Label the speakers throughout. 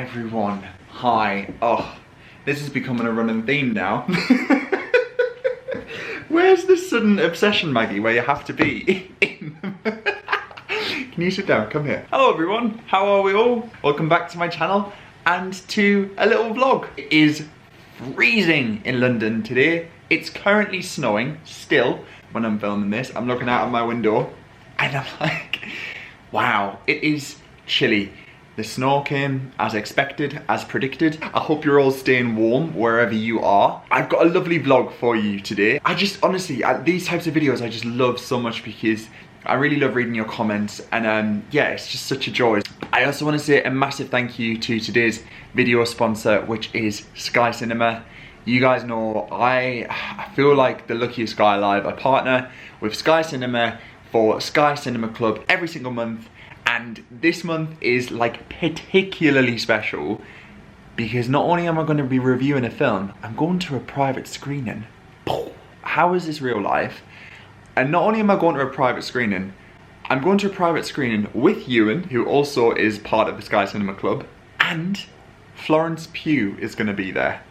Speaker 1: everyone. Hi. Oh, this is becoming a running theme now. Where's the sudden obsession, Maggie, where you have to be in? Can you sit down? Come here. Hello everyone, how are we all? Welcome back to my channel and to a little vlog. It is freezing in London today. It's currently snowing still when I'm filming this. I'm looking out of my window and I'm like, wow, it is chilly. The snow came as expected, as predicted. I hope you're all staying warm wherever you are. I've got a lovely vlog for you today. I just honestly, these types of videos I just love so much because I really love reading your comments and yeah, it's just such a joy. I also want to say a massive thank you to today's video sponsor, which is Sky Cinema. You guys know I feel like the luckiest guy alive. I partner with Sky Cinema for Sky Cinema Club every single month. And this month is like particularly special because not only am I going to be reviewing a film, I'm going to a private screening. How is this real life? And not only am I going to a private screening, I'm going to a private screening with Ewan, who also is part of the Sky Cinema Club, and Florence Pugh is going to be there.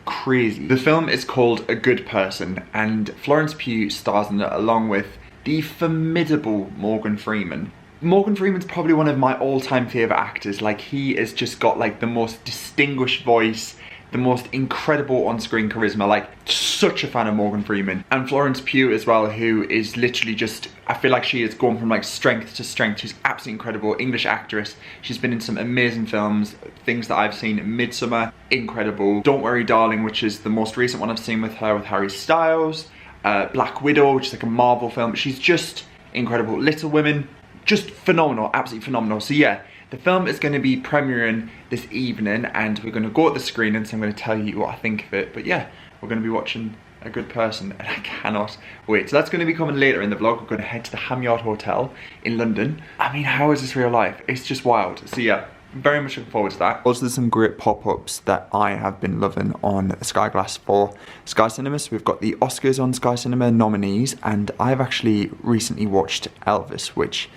Speaker 1: Crazy. The film is called A Good Person, and Florence Pugh stars in it along with the formidable Morgan Freeman. Morgan Freeman's probably one of my all-time favourite actors. Like, he has just got like the most distinguished voice, the most incredible on-screen charisma. Like, such a fan of Morgan Freeman. And Florence Pugh as well, who is literally just, I feel like she has gone from like strength to strength. She's absolutely incredible, English actress. She's been in some amazing films, things that I've seen. Midsommar, incredible. Don't Worry Darling, which is the most recent one I've seen with her, with Harry Styles. Black Widow, which is like a Marvel film. She's just incredible. Little Women, just phenomenal, absolutely phenomenal. So yeah, the film is going to be premiering this evening and we're going to go at the screening, so I'm going to tell you what I think of it. But yeah, we're going to be watching A Good Person and I cannot wait. So that's going to be coming later in the vlog. We're going to head to the Ham Yard Hotel in London. I mean, how is this real life? It's just wild. So yeah, very much looking forward to that. Also, there's some great pop-ups that I have been loving on Sky Glass for Sky Cinema. So we've got the Oscars on Sky Cinema nominees, and I've actually recently watched Elvis, which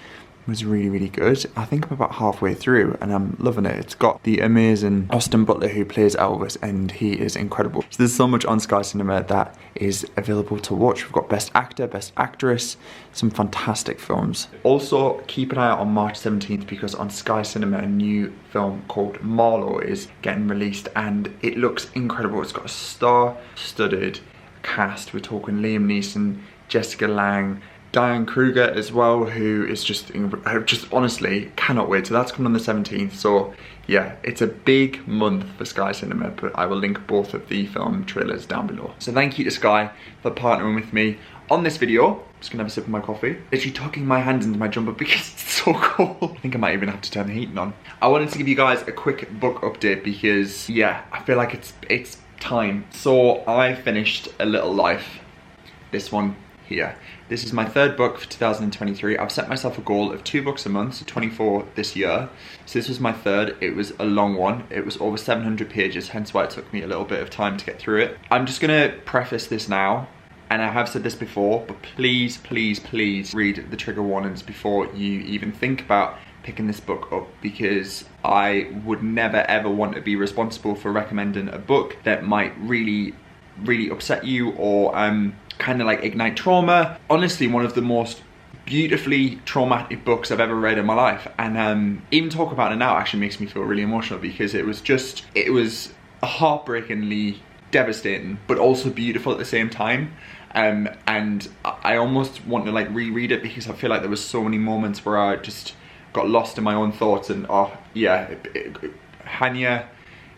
Speaker 1: was really, really good. I think I'm about halfway through and I'm loving it. It's got the amazing Austin Butler who plays Elvis and he is incredible. So there's so much on Sky Cinema that is available to watch. We've got Best Actor, Best Actress, some fantastic films. Also, keep an eye out on March 17th because on Sky Cinema a new film called Marlowe is getting released and it looks incredible. It's got a star-studded cast. We're talking Liam Neeson, Jessica Lange, Diane Kruger as well, who is just honestly cannot wait. So that's coming on the 17th. So yeah, it's a big month for Sky Cinema, but I will link both of the film trailers down below. So thank you to Sky for partnering with me on this video. I'm just gonna have a sip of my coffee. Literally tucking my hands into my jumper because it's so cold. I think I might even have to turn the heating on. I wanted to give you guys a quick book update because yeah, I feel like it's time. So I finished A Little Life, this one here. This is my third book for 2023. I've set myself a goal of 2 books a month, so 24 this year. So this was my third. It was a long one. It was over 700 pages, hence why it took me a little bit of time to get through it. I'm just gonna preface this now, and I have said this before, but please, please, please read the trigger warnings before you even think about picking this book up, because I would never ever want to be responsible for recommending a book that might really, really upset you or kind of like ignite trauma. Honestly, one of the most beautifully traumatic books I've ever read in my life, and even talk about it now actually makes me feel really emotional because it was heartbreakingly devastating but also beautiful at the same time. And I almost want to like reread it because I feel like there was so many moments where I just got lost in my own thoughts. And oh yeah, Hanya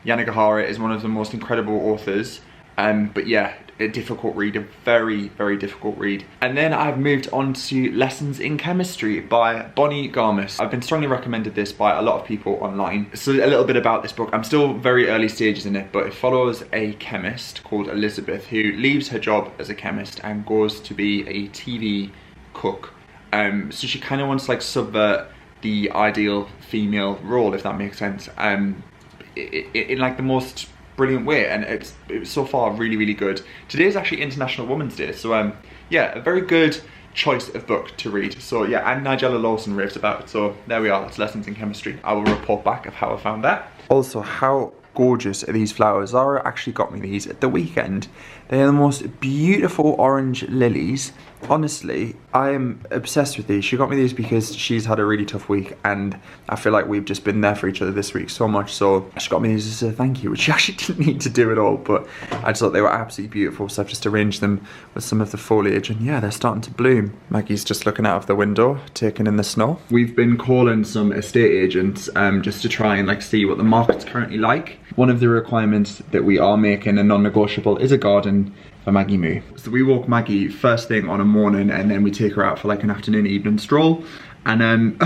Speaker 1: Yanagihara is one of the most incredible authors, but yeah, a difficult read, a very, very difficult read. And then I've moved on to Lessons in Chemistry by Bonnie Garmus. I've been strongly recommended this by a lot of people online. So a little bit about this book. I'm still very early stages in it, but it follows a chemist called Elizabeth who leaves her job as a chemist and goes to be a TV cook. So she kind of wants to like subvert the ideal female role, if that makes sense, in like the most brilliant way, and it was so far really, really good. Today is actually International Women's Day, so yeah, a very good choice of book to read. So yeah, and Nigella Lawson raves about it. So there we are, that's lessons in chemistry. I will report back of how I found that. Also, how gorgeous are these flowers? Zara actually got me these at the weekend. They are the most beautiful orange lilies. Honestly, I am obsessed with these. She got me these because she's had a really tough week and I feel like we've just been there for each other this week so much, so she got me these as a thank you, which she actually didn't need to do at all, but I just thought they were absolutely beautiful, so I've just arranged them with some of the foliage and yeah, they're starting to bloom. Maggie's just looking out of the window, taking in the snow. We've been calling some estate agents just to try and like see what the market's currently like. One of the requirements that we are making a non-negotiable is a garden for Maggie Moo. So we walk Maggie first thing on a morning and then we take her out for like an afternoon evening stroll, and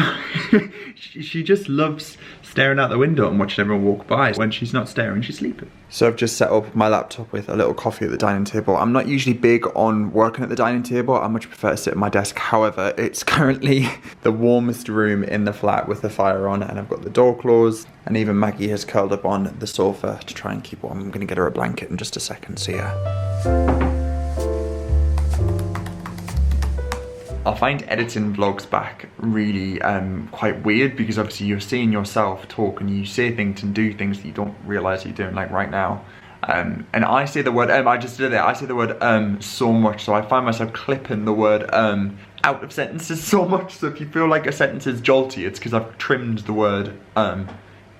Speaker 1: she just loves staring out the window and watching everyone walk by. When she's not staring, she's sleeping. So I've just set up my laptop with a little coffee at the dining table. I'm not usually big on working at the dining table. I much prefer to sit at my desk. However, it's currently the warmest room in the flat with the fire on, and I've got the door closed, and even Maggie has curled up on the sofa to try and keep warm. I'm gonna get her a blanket in just a second, so yeah. I find editing vlogs back really quite weird, because obviously you're seeing yourself talk and you say things and do things that you don't realise you're doing, like right now. And I say the word I just did it. I say the word so much, so I find myself clipping the word out of sentences so much. So if you feel like a sentence is jolty, it's because I've trimmed the word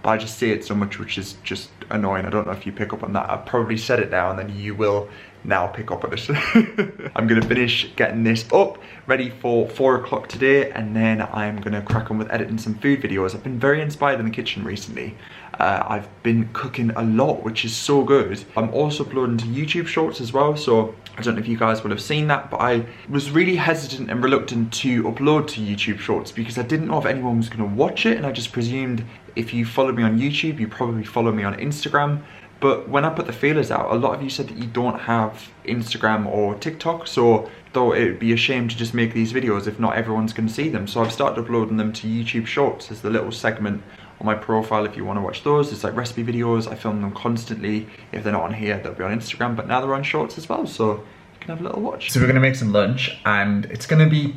Speaker 1: but I just say it so much, which is just annoying. I don't know if you pick up on that. I've probably said it now and then you will now pick up on it. I'm gonna finish getting this up, ready for 4 o'clock today, and then I'm gonna crack on with editing some food videos. I've been very inspired in the kitchen recently. I've been cooking a lot, which is so good. I'm also uploading to YouTube Shorts as well, so I don't know if you guys will have seen that, but I was really hesitant and reluctant to upload to YouTube Shorts because I didn't know if anyone was gonna watch it, and I just presumed if you follow me on YouTube, you probably follow me on Instagram. But when I put the feelers out, a lot of you said that you don't have Instagram or TikTok, so thought it would be a shame to just make these videos if not everyone's going to see them. So I've started uploading them to YouTube Shorts as the little segment on my profile if you want to watch those. It's like recipe videos. I film them constantly. If they're not on here, they'll be on Instagram, but now they're on Shorts as well, so you can have a little watch. So we're going to make some lunch, and it's going to be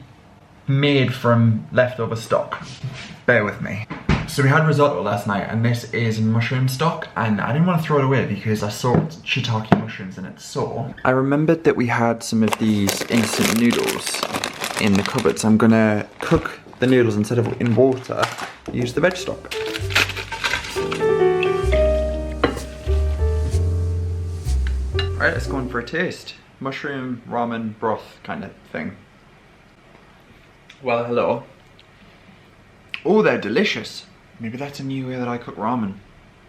Speaker 1: made from leftover stock. Bear with me. So we had risotto last night, and this is mushroom stock, and I didn't want to throw it away because I saw shiitake mushrooms in it. So I remembered that we had some of these instant noodles in the cupboard, so I'm gonna cook the noodles instead of in water, use the veg stock. Alright, let's go in for a taste. Mushroom ramen broth kind of thing. Well, hello. Oh, they're delicious. Maybe that's a new way that I cook ramen.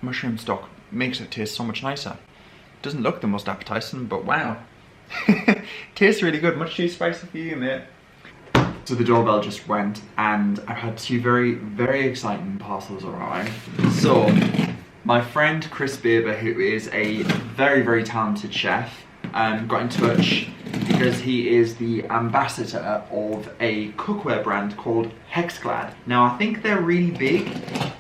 Speaker 1: Mushroom stock makes it taste so much nicer. Doesn't look the most appetizing, but wow. Tastes really good. Much too spicy for you, mate. So the doorbell just went, and I've had 2 very, very exciting parcels arrive. So, my friend Chris Baber, who is a very, very talented chef, got in touch because he is the ambassador of a cookware brand called Hexclad. Now I think they're really big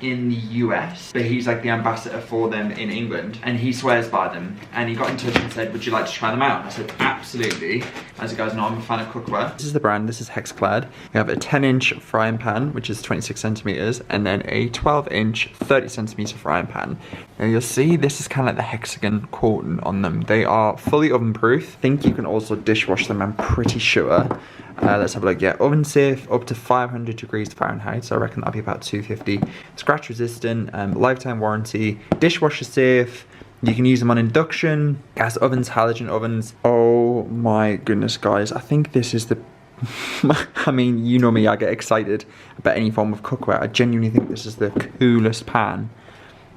Speaker 1: in the US, but he's like the ambassador for them in England, and he swears by them. And he got in touch and said, would you like to try them out? And I said, absolutely. As you guys know, I'm a fan of cookware. This is the brand, this is Hexclad. We have a 10-inch frying pan, which is 26 centimeters, and then a 12-inch, 30 centimeter frying pan. Now you'll see this is kind of like the hexagon coating on them. They are fully oven proof. I think you can also dishwash them, I'm pretty sure. Let's have a look. Yeah, oven safe up to 500 degrees Fahrenheit, so I reckon that'll be about 250. Scratch resistant, lifetime warranty, dishwasher safe. You can use them on induction, gas ovens, halogen ovens. Oh my goodness, guys, I think this is the I mean, you know me, I get excited about any form of cookware. I genuinely think this is the coolest pan.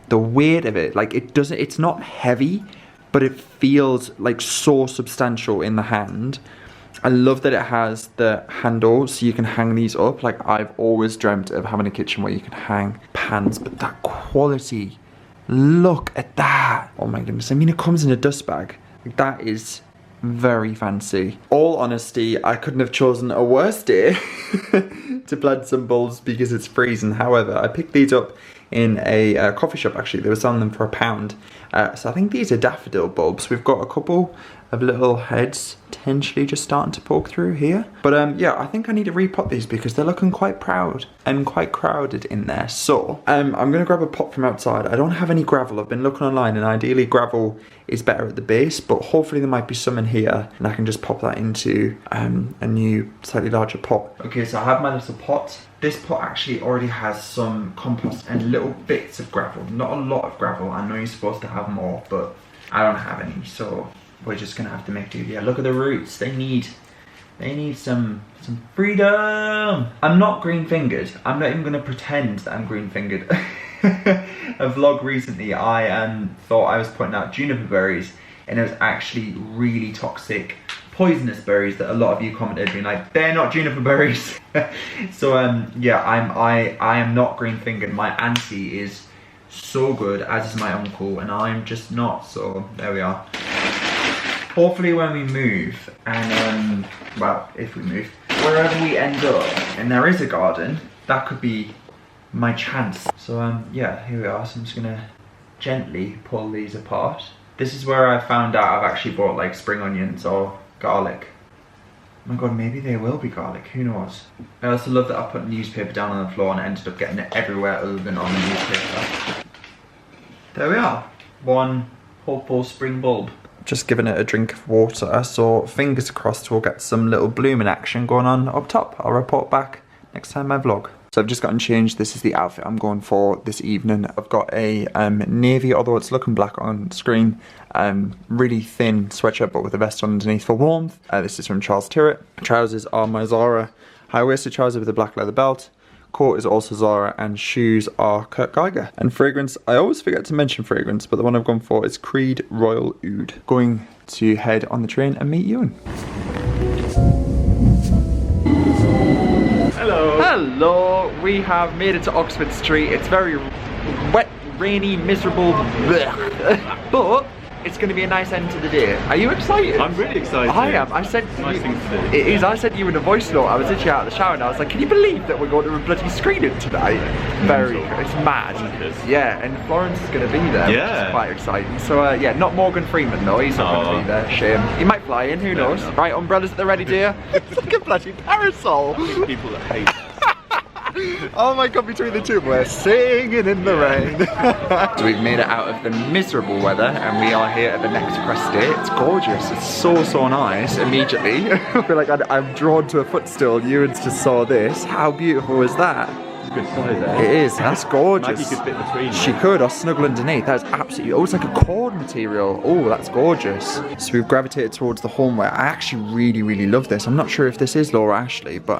Speaker 1: The weight of it, like it's not heavy, but it feels like so substantial in the hand. I love that it has the handle so you can hang these up. Like, I've always dreamt of having a kitchen where you can hang pans, but that quality, look at that. Oh my goodness, I mean, it comes in a dust bag. Like, that is very fancy. All honesty, I couldn't have chosen a worse day to plant some bulbs because it's freezing. However, I picked these up in a coffee shop actually. They were selling them for £1. So I think these are daffodil bulbs. We've got a couple of little heads potentially just starting to poke through here. But yeah, I think I need to repot these because they're looking quite proud and quite crowded in there. So I'm gonna grab a pot from outside. I don't have any gravel. I've been looking online and ideally gravel is better at the base, but hopefully there might be some in here and I can just pop that into a new slightly larger pot. Okay, so I have my little pot. This pot actually already has some compost and little bits of gravel. Not a lot of gravel. I know you're supposed to have more, but I don't have any, so we're just gonna have to make do. Yeah, look at the roots. They need some freedom. I'm not green fingered. I'm not even gonna pretend that I'm green fingered. A vlog recently, I thought I was putting out juniper berries, and it was actually really toxic, poisonous berries that a lot of you commented being like, they're not juniper berries. So yeah, I am not green fingered. My auntie is so good, as is my uncle, and I'm just not. So there we are. Hopefully when we move, and well, if we move, wherever we end up, and there is a garden, that could be my chance. So yeah, here we are. So I'm just gonna gently pull these apart. This is where I found out I've actually bought like spring onions or garlic. Oh my god, maybe they will be garlic, who knows. I also love that I put newspaper down on the floor and ended up getting it everywhere other than on the newspaper. There we are, one hopeful spring bulb. Just giving it a drink of water, so fingers crossed we'll get some little blooming action going on up top. I'll report back next time I vlog. So I've just gotten changed. This is the outfit I'm going for this evening. I've got a navy, although it's looking black on screen, really thin sweatshirt but with a vest underneath for warmth. This is from Charles Tyrwhitt. Trousers are my Zara high-waisted trousers with a black leather belt. Coat is also Zara, and shoes are Kurt Geiger. And fragrance, I always forget to mention fragrance, but the one I've gone for is Creed Royal Oud. Going to head on the train and meet Ewan. Hello. Hello. We have made it to Oxford Street. It's very wet, rainy, miserable, but it's going to be a nice end to the day. Are you excited?
Speaker 2: I'm really excited.
Speaker 1: I am. I said
Speaker 2: nice thing to do.
Speaker 1: It is. I said to you in a voice note. I was literally out of the shower and I was like, can you believe that we're going to a bloody screening tonight? Very. It's mad. Yeah, and Florence is going to be there.
Speaker 2: Yeah.
Speaker 1: Which is quite exciting. So yeah, not Morgan Freeman though. He's not going to be there. Shame. He might fly in. Who knows? Right, umbrellas at the ready, dear. Look at bloody parasol.
Speaker 2: People that hate us.
Speaker 1: Oh my god, between the two, we're singing in the rain. So we've made it out of the miserable weather and we are here at the next crest day. It's gorgeous, it's so nice immediately. I feel like I'm drawn to a footstool. Ewan's just saw this. How beautiful is that?
Speaker 2: Good size there.
Speaker 1: It is, that's gorgeous.
Speaker 2: Maggie could fit between.
Speaker 1: She could, or snuggle underneath. That's absolutely, oh, it's like a cord material. Oh, that's gorgeous. So we've gravitated towards the homeware. I actually really love this. I'm not sure if this is Laura Ashley, but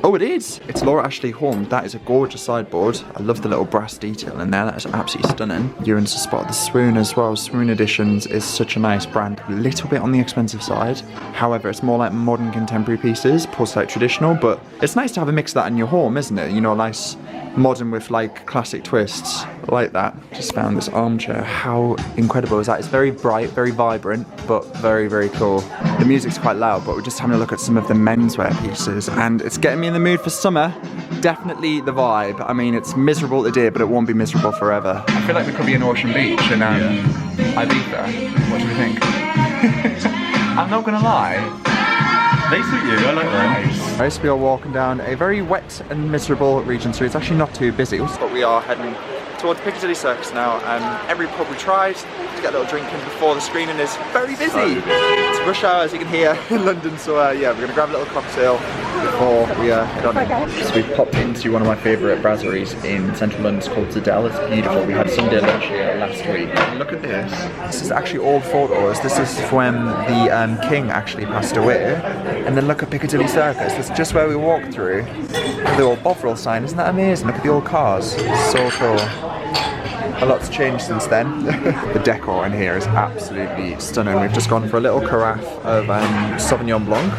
Speaker 1: oh, it is. It's Laura Ashley Home. That is a gorgeous sideboard. I love the little brass detail in there. That is absolutely stunning. Ewan's just spotted the Swoon as well. Swoon Editions is such a nice brand. A little bit on the expensive side. However, it's more like modern contemporary pieces, opposed to like traditional, but it's nice to have a mix of that in your home, isn't it? You know, nice modern with like classic twists. I like that. Just found this armchair. How incredible is that? It's very bright, very vibrant, but very cool. The music's quite loud, but we're just having a look at some of the menswear pieces and it's getting me in the mood for summer. Definitely the vibe. I mean, it's miserable today, but it won't be miserable forever. I feel like there could be an ocean beach in Ibiza. What do you think? I'm not gonna lie.
Speaker 2: They suit you, I like that.
Speaker 1: Nice. We are walking down a very wet and miserable region, so it's actually not too busy. But we are heading towards Piccadilly Circus now. Every pub we tried to get a little drink in before the screening is very busy. It's rush hour, as you can hear, in London, so yeah, we're gonna grab a little cocktail before we head on in. So we've popped into one of my favourite brasseries in central London. It's called Zedel. It's beautiful. We had Sunday lunch here last week. Look at this. This is actually old photos. This is when the king actually passed away. And then look at Piccadilly Circus. That's just where we walked through. Look at the old Bovril sign. Isn't that amazing? Look at the old cars. So cool. A lot's changed since then. The decor in here is absolutely stunning. We've just gone for a little carafe of Sauvignon Blanc,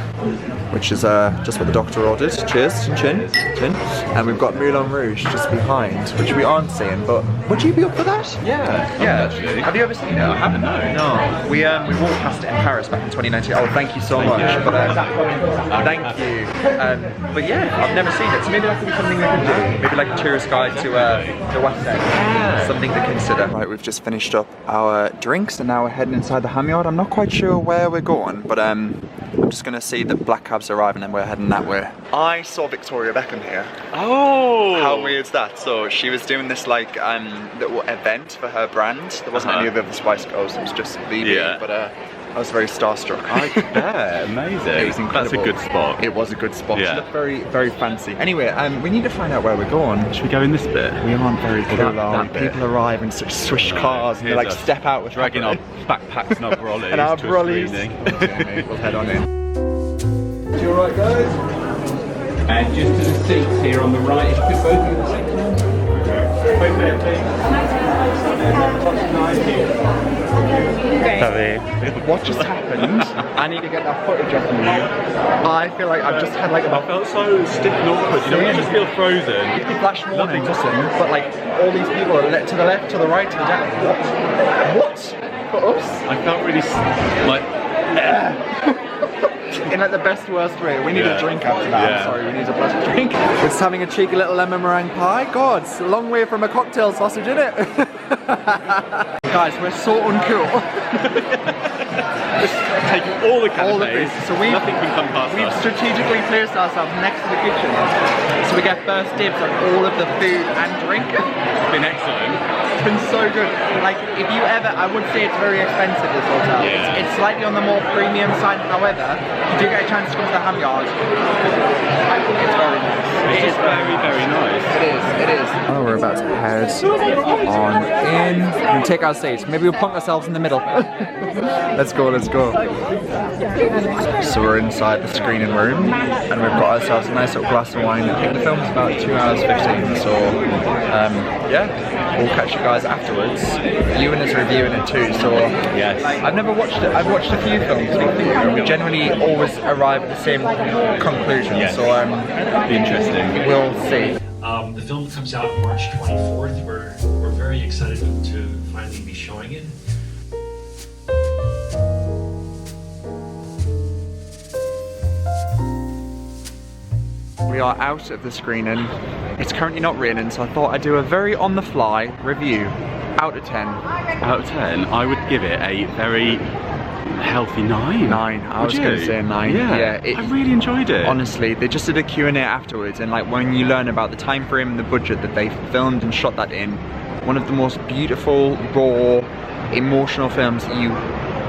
Speaker 1: which is just what the doctor ordered. Cheers, chin. And we've got Moulin Rouge just behind, which we aren't seeing, but would you be up for that?
Speaker 2: Yeah, actually.
Speaker 1: Have you ever seen it?
Speaker 2: I haven't, no.
Speaker 1: We walked past it in Paris back in 2019. Oh, thank you so much. Thank you. But yeah, I've never seen it, so maybe that could be something we can do. Maybe like a tourist guide to the West End. Something to consider. Right, we've just finished up our drinks and now we're heading inside the ham yard. I'm not quite sure where we're going, but I'm just gonna see that black cabs arrive and then we're heading that way. I saw Victoria Beckham here.
Speaker 2: Oh!
Speaker 1: How weird's that? So she was doing this like little event for her brand. There wasn't any of the other Spice Girls, it was just Phoebe, but I was very starstruck.
Speaker 2: Yeah, amazing.
Speaker 1: It was incredible.
Speaker 2: That's a good spot.
Speaker 1: It was a good spot.
Speaker 2: Yeah.
Speaker 1: It looked very, very fancy. Anyway, we need to find out where we're going.
Speaker 2: Should we go in this bit?
Speaker 1: We aren't very cool, are we?
Speaker 2: that bit.
Speaker 1: People arrive in such swish cars and they like step out with
Speaker 2: dragging our backpacks and our brollies.
Speaker 1: and our
Speaker 2: to
Speaker 1: brollies.
Speaker 2: A
Speaker 1: We'll head on in.
Speaker 3: You alright, guys? And just to the seats here on the right, if you could both do the section. Both there, please.
Speaker 1: What just happened? I need to get that footage off you. I feel like I've just had like
Speaker 2: I felt so stiff and awkward. You know, you just feel frozen.
Speaker 1: It's the flash warning, listen, but like all these people are to the left, to the right, to the left. What? For us?
Speaker 2: I felt really like.
Speaker 1: In like the best worst way. We need a drink after that. I'm sorry, we need a bloody drink. We're just having a cheeky little lemon meringue pie. God, it's a long way from a cocktail sausage, isn't it? Guys, we're so uncool.
Speaker 2: Just taking all the canapes.
Speaker 1: So
Speaker 2: nothing can come past
Speaker 1: we've
Speaker 2: us.
Speaker 1: strategically placed ourselves next to the kitchen, so we get first dibs on all of the food and drink.
Speaker 2: It's been excellent.
Speaker 1: It's been so good. Like, if you ever, I would say it's very expensive, this hotel.
Speaker 2: Yeah.
Speaker 1: It's slightly on the more premium side. However, you do get a chance to come to the ham yard. It's very nice.
Speaker 2: It is very, very nice.
Speaker 1: It is. Oh, we're about to head on in and take our seats. Maybe we'll plonk ourselves in the middle. Let's go, let's go. So we're inside the screening room and we've got ourselves a nice little glass of wine. I think the film's about 2 hours 15, so yeah, we'll catch you guys afterwards. Ewan is reviewing it too, so
Speaker 2: yes.
Speaker 1: I've never watched it. I've watched a few films and we generally always arrive at the same conclusion, so
Speaker 2: be interesting.
Speaker 1: We'll see.
Speaker 4: The film comes out March 24th. We're very excited to finally be showing it.
Speaker 1: We are out of the screening. It's currently not raining, so I thought I'd do a very on-the-fly review. Out of 10.
Speaker 2: Out of 10, I would give it a very healthy 9. 9.
Speaker 1: I was going to say 9.
Speaker 2: Yeah. I really enjoyed it.
Speaker 1: Honestly, they just did a Q&A afterwards, and like when you learn about the time frame and the budget that they filmed and shot that in, one of the most beautiful, raw, emotional films you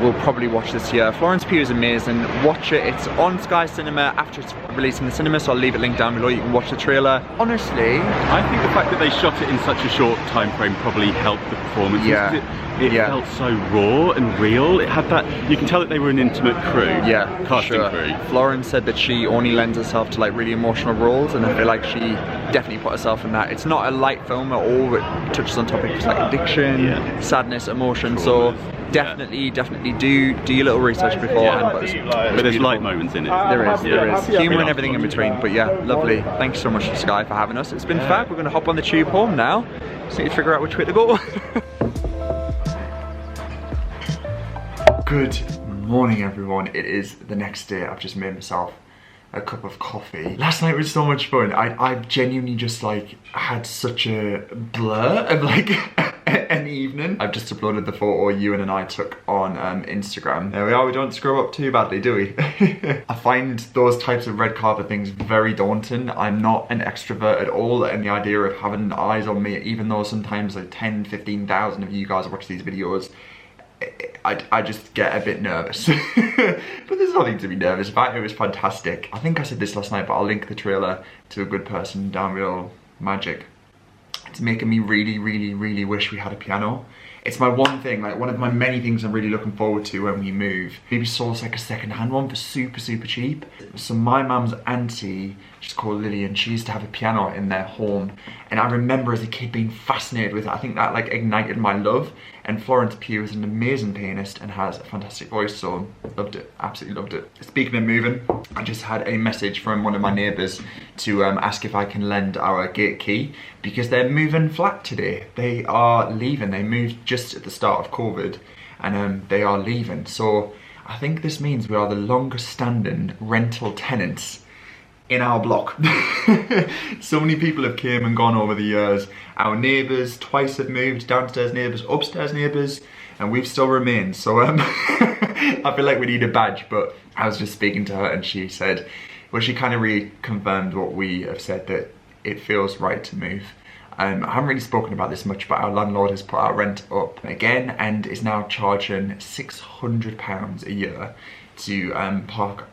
Speaker 1: will probably watch this year. Florence Pugh is amazing. Watch it. It's on Sky Cinema after it's released in the cinema, so I'll leave a link down below. You can watch the trailer. Honestly,
Speaker 2: I think the fact that they shot it in such a short time frame probably helped the performance. It felt so raw and real. It had that, you can tell that they were an intimate crew. Casting crew.
Speaker 1: Florence said that she only lends herself to like really emotional roles, and I feel like she definitely put herself in that. It's not a light film at all. It touches on topics like addiction, sadness, emotion. So definitely do your little research beforehand.
Speaker 2: But there's light moments in it.
Speaker 1: There is. Humour and everything in between. But yeah, lovely. Thanks so much to Sky for having us. It's been fab. We're going to hop on the tube home now. Just need to figure out which way to go. Good morning, everyone. It is the next day. I've just made myself a cup of coffee. Last night was so much fun. I've genuinely just like had such a blur of like an evening. I've just uploaded the photo Ewan and I took on Instagram. There we are. We don't screw up too badly, do we? I find those types of red carpet things very daunting. I'm not an extrovert at all, and the idea of having eyes on me, even though sometimes like 10, 15,000 of you guys watch these videos, I just get a bit nervous. But there's nothing to be nervous about. It was fantastic. I think I said this last night, but I'll link the trailer to a good person down below. Magic. It's making me really wish we had a piano. It's my one thing, like one of my many things I'm really looking forward to when we move. Maybe source like a second-hand one for super cheap. So my mum's auntie, she's called Lillian, she used to have a piano in their home. And I remember as a kid being fascinated with it. I think that like ignited my love. And Florence Pugh is an amazing pianist and has a fantastic voice, so loved it, absolutely loved it. Speaking of moving, I just had a message from one of my neighbours to ask if I can lend our gate key because they're moving flat today. They are leaving. They moved just at the start of COVID and they are leaving. So I think this means we are the longest standing rental tenants in our block. So many people have came and gone over the years. Our neighbours twice have moved, downstairs neighbours, upstairs neighbours, and we've still remained. So I feel like we need a badge, but I was just speaking to her and she said, well, she kind of reconfirmed what we have said, that it feels right to move. I haven't really spoken about this much, but our landlord has put our rent up again and is now charging £600 a year to park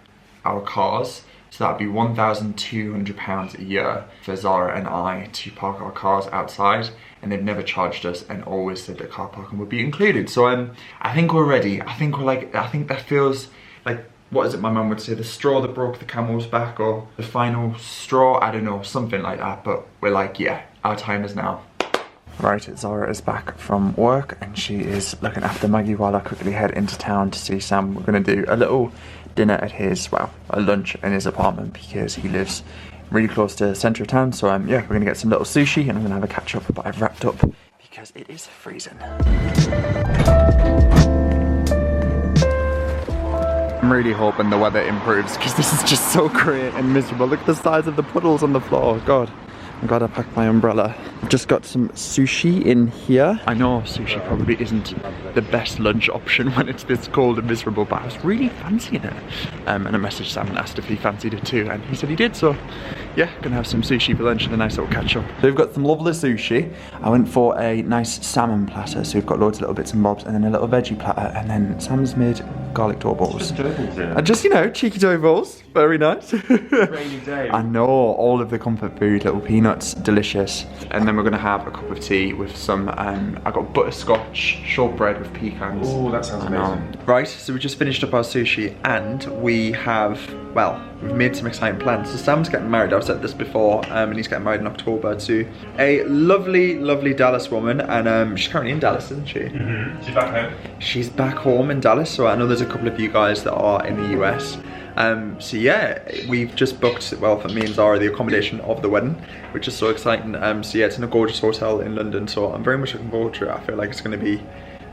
Speaker 1: our cars. So that'd be £1,200 a year for Zara and I to park our cars outside, and they've never charged us and always said that car parking would be included. So I think we're ready. I think that feels like, what is it my mum would say, the straw that broke the camel's back, or the final straw, I don't know, something like that. But we're like, yeah, our time is now. Right, Zara is back from work and she is looking after Maggie while I quickly head into town to see Sam. We're going to do a little dinner at his, well, a lunch in his apartment because he lives really close to the centre of town. So yeah, we're going to get some little sushi and I'm going to have a catch up, but I've wrapped up because it is freezing. I'm really hoping the weather improves because this is just so grey and miserable. Look at the size of the puddles on the floor. God, I'm glad I packed my umbrella. I've just got some sushi in here. I know sushi probably isn't the best lunch option when it's this cold and miserable, but I was really fancying it. And I messaged Sam and asked if he fancied it too, and he said he did, so yeah, gonna have some sushi for lunch and a nice little catch up. So we've got some lovely sushi. I went for a nice salmon platter, so we've got loads of little bits and bobs, and then a little veggie platter, and then Sam's made garlic dough balls. And just, you know, cheeky dough balls, very nice.
Speaker 3: Rainy day.
Speaker 1: I know, all of the comfort food, little peanuts, delicious. And then we're gonna have a cup of tea with some, I got butterscotch shortbread with pecans.
Speaker 3: Oh, that sounds amazing.
Speaker 1: Right, so we just finished up our sushi and we have, well, we've made some exciting plans. So Sam's getting married, I've said this before, and he's getting married in October to a lovely, lovely Dallas woman, and she's currently in Dallas, isn't she?
Speaker 3: Mm-hmm. She's back home.
Speaker 1: She's back home in Dallas, so I know there's a couple of you guys that are in the US. So yeah, we've just booked, well, for me and Zara, the accommodation of the wedding, which is so exciting. So yeah, it's in a gorgeous hotel in London, so I'm very much looking forward to it. I feel like it's going to be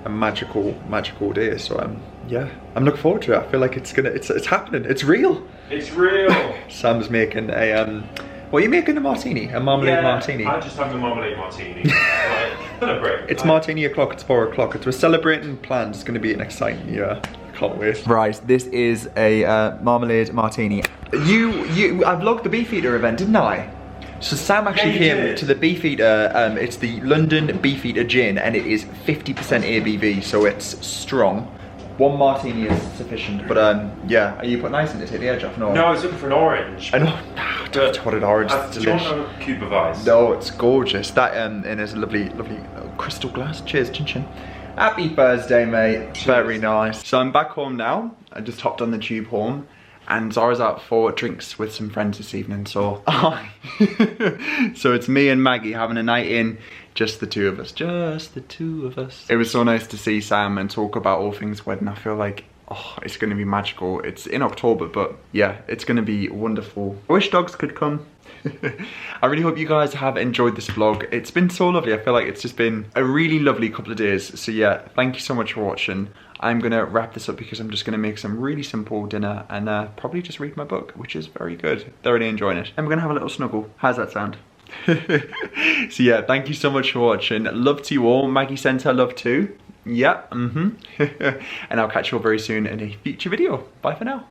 Speaker 1: a magical day. So yeah, I'm looking forward to it. I feel like it's happening. It's real.
Speaker 3: It's real.
Speaker 1: Sam's making a what are you making? A martini, a marmalade martini.
Speaker 3: I just have the marmalade martini. Right. Celebrate.
Speaker 1: It's martini o'clock. It's 4 o'clock. We're celebrating plans. It's going to be an exciting year. Can't wait. Right, this is a marmalade martini. I vlogged the Beefeater event, didn't I? So Sam actually came to the Beefeater. It's the London Beefeater gin, and it is 50% ABV, so it's strong. 1 martini is sufficient, but yeah, are you putting ice in to take the edge off? No,
Speaker 3: I was looking for an orange.
Speaker 1: I know. Don't want an orange. It's
Speaker 3: do you want a cube of ice?
Speaker 1: No, it's gorgeous. That and it's a lovely crystal glass. Cheers, chin chin. Happy Thursday, mate. Cheers. Very nice. So I'm back home now. I just hopped on the tube home, and Zara's out for drinks with some friends this evening. So, so it's me and Maggie having a night in. Just the two of us. Just the two of us. It was so nice to see Sam and talk about all things wedding. I feel like, oh, it's going to be magical. It's in October, but yeah, it's going to be wonderful. I wish dogs could come. I really hope you guys have enjoyed this vlog. It's been so lovely. I feel like it's just been a really lovely couple of days. So yeah, thank you so much for watching. I'm gonna wrap this up because I'm just gonna make some really simple dinner and probably just read my book, which is very good. Thoroughly enjoying it. And we're gonna have a little snuggle. How's that sound? So yeah, thank you so much for watching. Love to you all. Maggie sends her love too. Yeah, and I'll catch you all very soon in a future video. Bye for now.